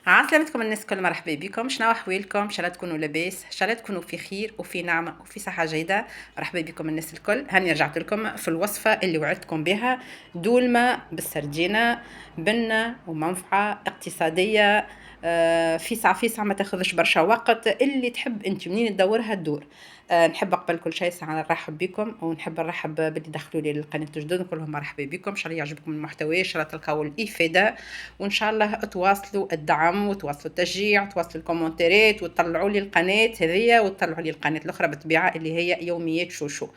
عسلامتكم الناس الكل، مرحبا بكم. شنو احوالكم؟ ان شاء الله تكونوا لاباس، ان شاء الله تكونوا في خير وفي نعمه وفي صحه جيده. مرحبا بكم الناس الكل. هاني رجعت لكم في الوصفه اللي وعدتكم بها، دولمه بالسردينه، بنه ومنفعه اقتصاديه. فيسع فيسع، ما تاخذش برشا وقت، اللي تحب انت منين تدورها تدور. نحب قبل كل شيء ساعه نرحب بكم، ونحب نرحب باللي دخلوا لي للقناه الجدد، نقول لهم مرحبا بكم. ان شاء الله يعجبكم المحتوى، ان شاء الله تلقاو الافاده، وان شاء الله تواصلوا الدعم وتواصلوا التشجيع، تواصلوا الكومنتات، وتطلعوا لي القناه هذيا وتطلعوا لي القناه الاخرى بالطبيعه اللي هي يوميات شوشو.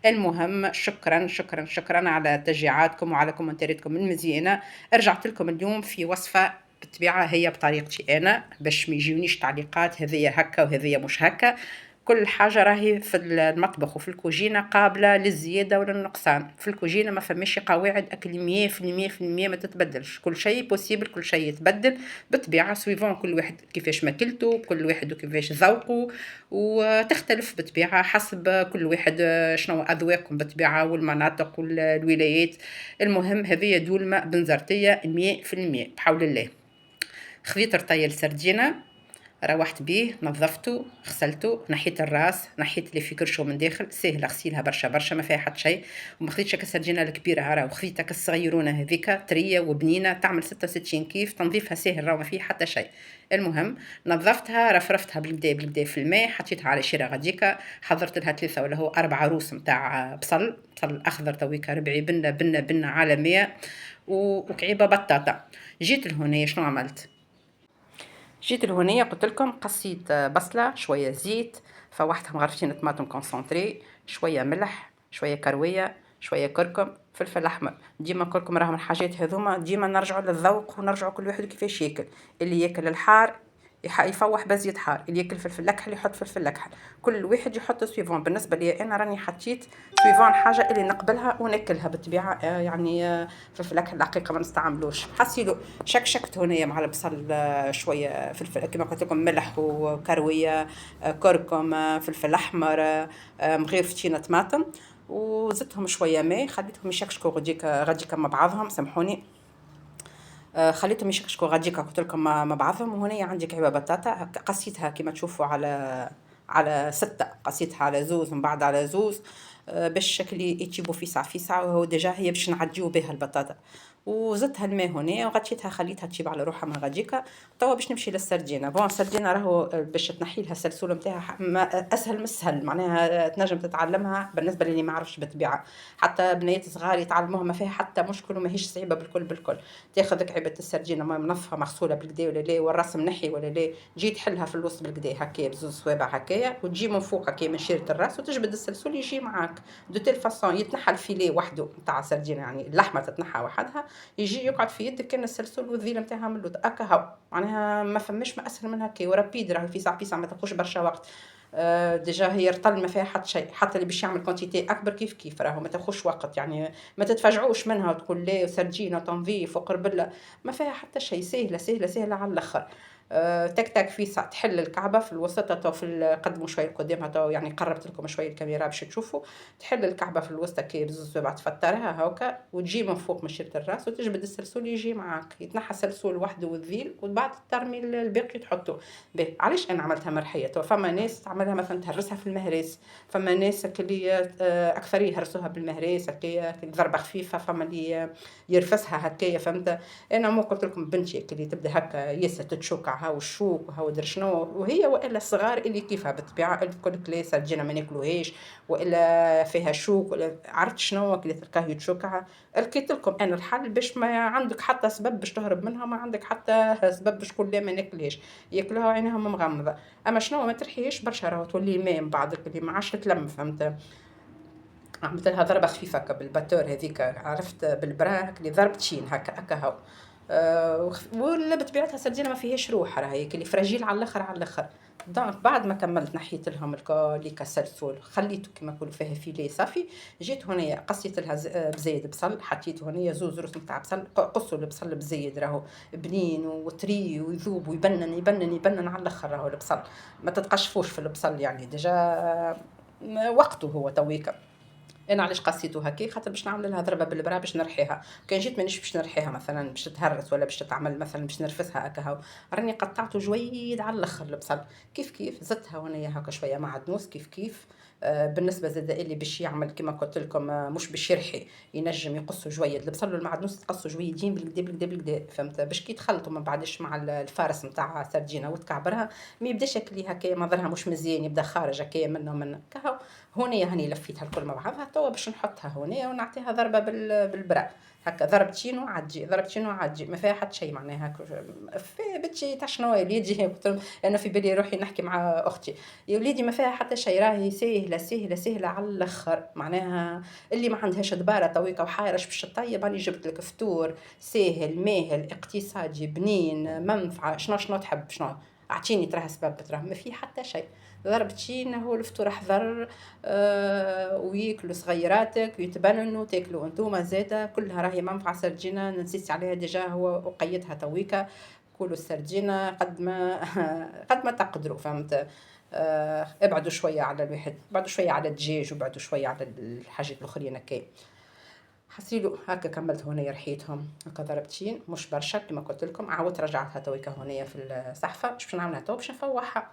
المهم، شكرا شكرا شكرا على تشجيعاتكم وعلى كومنتاتكم المزيانه. رجعت لكم اليوم في وصفه بالطبيعه هي بطريقتي انا، باش ما يجيونيش تعليقات هذيا هكا وهذيا مش هكا. كل حاجة راهي في المطبخ وفي الكوجينة قابلة للزيادة ولا النقصان. في الكوجينة ما فماش قواعد أكل 100% ما تتبدلش، كل شيء بوسيبل، كل شيء يتبدل بالطبيعة سويفون كل واحد كيفاش ماكلته، كل واحد وكيفاش ذوقه، وتختلف بالطبيعة حسب كل واحد شنو أذواقهم بالطبيعة، والمناطق والولايات. المهم هذه دولمة بنزرتية 100% بحول الله. خذيت رطيل سردينة، روحت بيه، نظفته، غسلته، نحيت الراس، نحيت اللي في كرشه من داخل، سهله غسيلها برشا برشا، ما فيها حتى شيء. وما خذيتش السردينه الكبيره، راهو خذيتك الصغيرونه هذيك طريه وبنينه، تعمل 66 كيف، تنظيفها ساهل، راهو ما فيه حتى شيء. المهم، نظفتها، رفرفتها بالبدا في الماء، حطيتها على شيره غديكه، حضرت لها 3 ولا هو 4 روس نتاع بصل اخضر تويكا ربعي، بنه بنه بنه على 100، وكعيبه بطاطا. جيت لهنا شنو عملت؟ جيت لهنية قلت لكم قصيت بصلة، شوية زيت، فوحتها مغرفتين طماطم كونسونطري، شوية ملح، شوية كروية، شوية كركم، فلفل أحمر. ديما نقولكم راهم الحاجات هذوما ديما نرجعوا للذوق، ونرجعوا كل واحد كيفاش ياكل. اللي ياكل الحار يفوح بزيت حار، اللي ياكل فلفل اكحل يحط فلفل اكحل. كل واحد يحط سويفون. بالنسبه لي انا راني حطيت سويفون حاجه اللي نقبلها وناكلها بالطبيعه. يعني فلفل اكحل الحقيقه ما نستعملوش. حسيلو شكشكت هنا مع البصل، شويه فلفل كما قلت لكم، ملح وكرويه، كركم، فلفل احمر، مغرفتين طماطم، وزدتهم شويه ماء، خليتهم يشكشكوا غديكا مع بعضهم، سامحوني. خليتهم يشكشكوا غاديكا قلت لكم مع بعضهم. وهنا عندي كعبه بطاطا قصيتها كما تشوفوا على 6، قصيتها على زوز من بعد على زوز، باش الشكل يجيبوا فيسع فيسع، وهو ديجا هي باش نعديو بها البطاطا. وزدتها الماء هنا وغطيتها، خليتها تجيب على روحها من غاديكا. توا باش نمشي للسردينه. بون السردينه راهو باش تنحي لها السلسول نتاعها اسهل من السهل، معناها تنجم تتعلمها بالنسبه للي ما عرفش بالطبيعه. حتى بنات صغار يتعلموها، ما فيها حتى مشكل وماهيش صعيبه بالكل بالكل. تاخذ كعبه السردينه ما منظفه مغسوله بالكدا ولا لا، والراس منحي ولا لا، تجي تحلها في الوسط بالكدا هكايا بزوز صوابع هكايا، وتجي من فوق هكايا من شيره الراس، وتجبد السلسول يجي معاك دو تيل فاسون. يتنحى الفيليه وحده نتاع السردينه، يعني اللحمه تتنحى وحدها، يجي يقعد في يدك كان السلسول والذيله نتاعها من اللوط اكا هاو. معناها ما فماش ما اسهل من هكا، ورابيد راهي في ساعه في ساعه، ما تاخذش برشا وقت. ديجا هي رطل ما فيها حتى شيء، حتى اللي باش يعمل كونتيتي اكبر كيف كيف راهو ما تاخذش وقت. يعني ما تتفاجعوش منها وتقول لا سردينه تنظيف وقربله، ما فيها حتى شيء، سهله سهله سهله على الاخر. تك تك في ساعه تحل الكعبه في الوسط، تو في قدموا شويه قدامها، تو يعني قربت لكم شويه الكاميرا باش تشوفوا. تحل الكعبه في الوسط كي بزوز بعد تفطرها هاكا، وتجي من فوق من شيره الراس، وتجبد السلسول يجي معاك، يتنحى السلسول وحده والذيل، وبعد ترمي الباقي تحطه. باهي علاش انا عملتها مرحيه؟ تو فما ناس تعملها مثلا تهرسها في المهريس، فما ناس اللي اكثر يهرسوها بالمهريس هكايا ضربه خفيفه، فما اللي يرفسها هكايا، فهمت؟ انا مو قلت لكم بنتي اللي تبدا هكا ياسر تتشوكع هاو الشوك وهاو در شنو، وهي والا الصغار اللي كيفها بالطبيعه تقول لك لا سردينه ما ناكلوهاش، والا فيها شوك، ولا عرفت شنو اللي تلقاه يتشوكع. لقيت لكم انا الحل باش ما عندك حتى سبب باش تهرب منها، ما عندك حتى سبب باش تقول لا ما ناكلهاش، ياكلوها عينهم مغمضه. اما شنو ما ترحيش برشا، راهو تولي ماء من بعدك اللي ما عادش تلم، فهمت؟ عملت لها ضربه خفيفه هكا بالباتور هذيك، عرفت؟ بالبرا هكا اللي ضربتشين هكا هكا هاو. ولا بطبيعتها سردينه ما فيهاش روح، راهي اللي فراجيل على الاخر على الاخر. دونك بعد ما كملت نحيت لهم الكل كسلسول خليته كما نقولوا فيها فيليه صافي. جيت هنايا قصيت لها بزيد بصل، حطيت هنايا زوز روس نتاع بصل، قصوا البصل بزيد راهو بنين وطري ويذوب ويبنن يبنن يبنن على الاخر راهو البصل، ما تتقشفوش في البصل يعني ديجا وقته هو تويكا. انا علاش قصيتو هكا خاطر باش نعمل لها ضربه بالبرا باش نرحيها، كان جيت مانيش باش نرحيها مثلا باش تهرس ولا باش تتعمل مثلا باش نرفسها هكا هاو، راني قطعته جويد على الاخر البصل. كيف كيف زدتها وانايا هكا شويه معدنوس كيف كيف. بالنسبه زاد اللي باش يعمل كما قلت لكم مش باش يرحي، ينجم يقصوا جويد البصل والمعدنوس تقصوا جويدين بالكدا بالكدا بالكدا فهمت، باش كي تخلطوا من بعدش مع الفارس نتاع سردينه وتكعبرها ما يبداش ياكلي هكا مظهرها مش مزيان يبدا خارج هكا منه من كهو. هونيا هاني لفيتها الكل مع بعضها توا باش نحطها هونيا ونعطيها ضربه بالبرا، هكا ضربتين وعجي ضربتين وعجي ما فيها حتى شيء معناها في بتجي تاع شنو وليدي قلت لهم انا في بالي روحي نحكي مع اختي، يا وليدي ما فيها حتى شيء راهي سهله سهله سهله على الاخر معناها. اللي ما عندهاش دباره تويكا وحايرش باش تطيب راني جبت لك فطور ساهل ماهل اقتصادي بنين منفعه شنو تحب شنو اعطيني تراه سبب تراه ما في حتى شيء. ضربتين هو الفطور حضر وياكلوا صغيراتك ويتبننوا تاكلوا انتوما زاده كلها راهي منفعه سرجينه نسيت عليها ديجا هو وقيتها تويكا. كلوا السردينه قد ما قد ما تقدروا فهمت. ابعدوا شويه على الواحد ابعدوا شويه على الدجاج وابعدوا شويه على الحاجات الاخرين هكا. حسيلو هكا كملت هنا رحيتهم هكا ضربتين مش برشا كما قلت لكم عاودت رجعتها تويكا هنا في الصحفه باش نعملها تو باش نفوحها.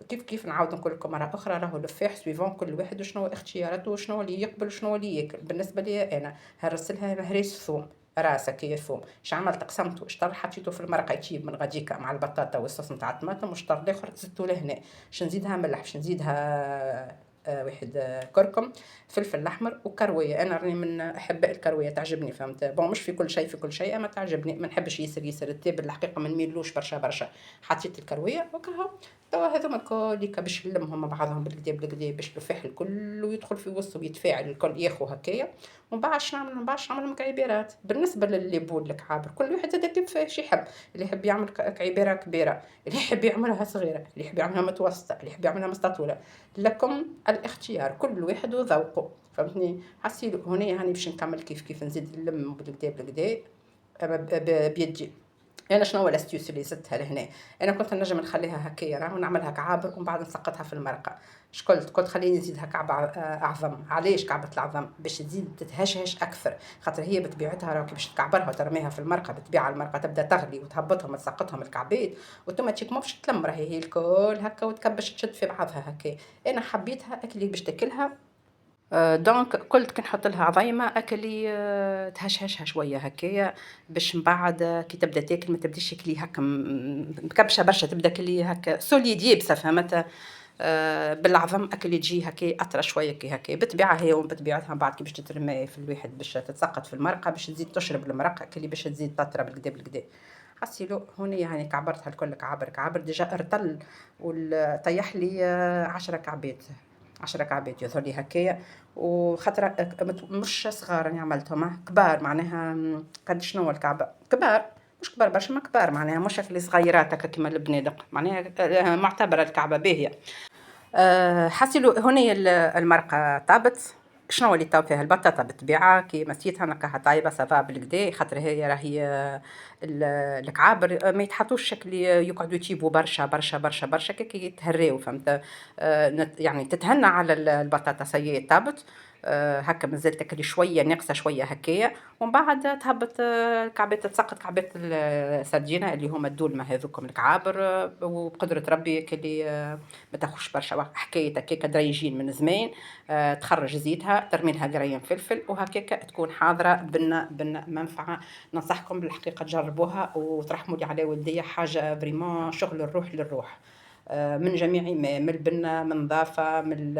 كيف نعاود نقول لكم مرة أخرى راهو لفاح سويفون كل واحد وشنو اختياراته وشنو اللي يقبل وشنو اللي ياكل. بالنسبة لي أنا هرسلها مهريس ثوم راسه كي ثوم اش عملت قسمته شطر حطيته في المرقه يطيب من غاديكا مع البطاطا والصوص نتاع الطماطم وشطر الاخر زدته لهنا باش نزيدها ملح باش نزيدها واحد كركم فلفل الاحمر وكرويه. انا راني من احباء الكرويه تعجبني فهمت بون مش في كل شيء في كل شيء اما تعجبني ما نحبش يسر التيب الحقيقه ما نميلوش برشا. حطيت الكرويه وكها توا هذوما الكل باش نلمهم مع بعضهم بالكدا بالكدا باش الفحل الكل ويدخل في وسطه ويتفاعل الكل ياخو هكايا. ومن بعد نعمل مكعبيرات بالنسبه للي بود الكعابر كل واحد زاد كيف ايش يحب. اللي يحب يعمل كعبيره كبيره اللي يحب يعملها صغيره اللي يحب يعملها متوسطه اللي يحب يعملها مستطوله لكم الاختيار كل واحد وذوقه فهمتني. حسيلو هنا هاني باش نكمل كيف نزيد نلم بالكدا بالكدا بيدي. انا شنو هو الاستيوس اللي زدتها لهنا. انا كنت نجم نخليها هكايا راه ونعملها كعابر ومن بعد نسقطها في المرقه. قلت خليني نزيدها كعبه اعظم. علاش كعبه العظم باش تزيد تتهشهش اكثر خاطر هي بطبيعتها راه كي باش تكعبرها وترميها في المرقه بتبيع المرقه تبدا تغلي وتهبطهم وتسقطهم الكعبات وتوماتيك ما باش تلم راهي هي الكل هكا وتكبش تشد في بعضها هكا. انا حبيتها اكلي باش تاكلها. دونك قلت كي نحط لها عظيمه اكلي تهشهشها شويه هكايا باش من بعد كي تبدا تاكل ما تبداش تاكلي هكا مكبشه برشا تبدا كلي هكا سوليد يابسه فهمت. بالعظم اكل تجي هكا اطرى شويه كي هكا بالطبيعه هي بطبيعتها بعد كي باش تترمي في الواحد باش تتسقط في المرقه باش تزيد تشرب المرقه كلي باش تزيد تطرى بالكدا بالكدا. حسيلو هنا يعني كعبرتها الكل كعبر ديجا ارتل وطيح لي 10 كعبات 10 كعبات يظهر لي هكايا. وخاطر مش صغار راني عملتهم كبار معناها قد شنو الكعبه كبار مش كبار برشا ما كبار معناها مش هكا صغيرات هكا كيما البنادق معناها معتبره الكعبه باهيه. حسيلو هوني المرقه طابت. شنو اللي طاب فيها البطاطا بالطبيعه كي مسيتها نلقاها طايبه صافا بالكدا خاطر هي راهي الكعابر ما يتحطوش شكل يقعدوا يطيبوا برشا كي يتهراو فهمت. يعني تتهنى على البطاطا سي طابت. هكا مازال تاكلي شويه ناقصه شويه هكايا ومن بعد تهبط كعبات تسقط كعبات السردينه اللي هما الدولمه هذوكم الكعابر. وبقدره ربي كلي ما تاخذش برشا حكايه هكاكا دريجين من زمان. تخرج زيتها ترمي لها قريم فلفل وهكاكا تكون حاضره بنا منفعه. ننصحكم بالحقيقه تجربوها وترحموا لي على والديا حاجه فريمون شغل الروح للروح. من جميع ما من البنه من نظافه من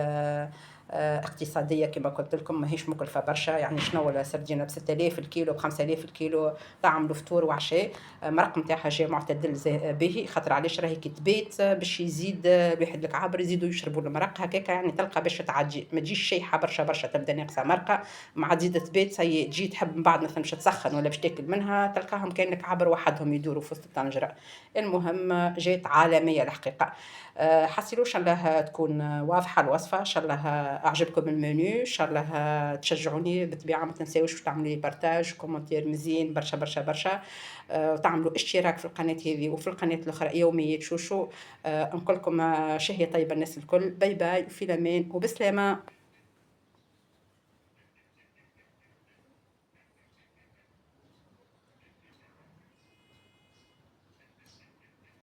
اقتصاديه كما قلت لكم، ماهيش مكلفه برشا. يعني شنو السردينه ب 6000 الكيلو، ب 5000 الكيلو، تعملوا فطور وعشاء. المرق نتاعها جاي معتدل باهي، خاطر علاش راهي كي تبيت باش يزيد الواحد الكعابر يزيدوا يشربوا المرق هكاك، يعني تلقى باش تعدي ما تجيش شيحه برشا برشا، تبدا ناقصه مرقه مع تزيد تبيت سي تجي تحب من بعد مثلا باش تسخن ولا باش تاكل منها، تلقاهم كان الكعابر وحدهم يدوروا في وسط الطنجره. المهم جات عالميه الحقيقه. حسيلوش ان الله تكون واضحه الوصفه، ان شاء الله اعجبكم المنيو، ان شاء الله تشجعوني بالطبيعه، ما تنساوش تعملوا لي بارتاج كومنتير مزيان برشا برشا برشا. وتعملوا اشتراك في القناه هذه وفي القناه الاخرى يوميات شوشو. نقول لكم شهيه طيبه الناس الكل، باي باي، وفي الامان وبسلامه.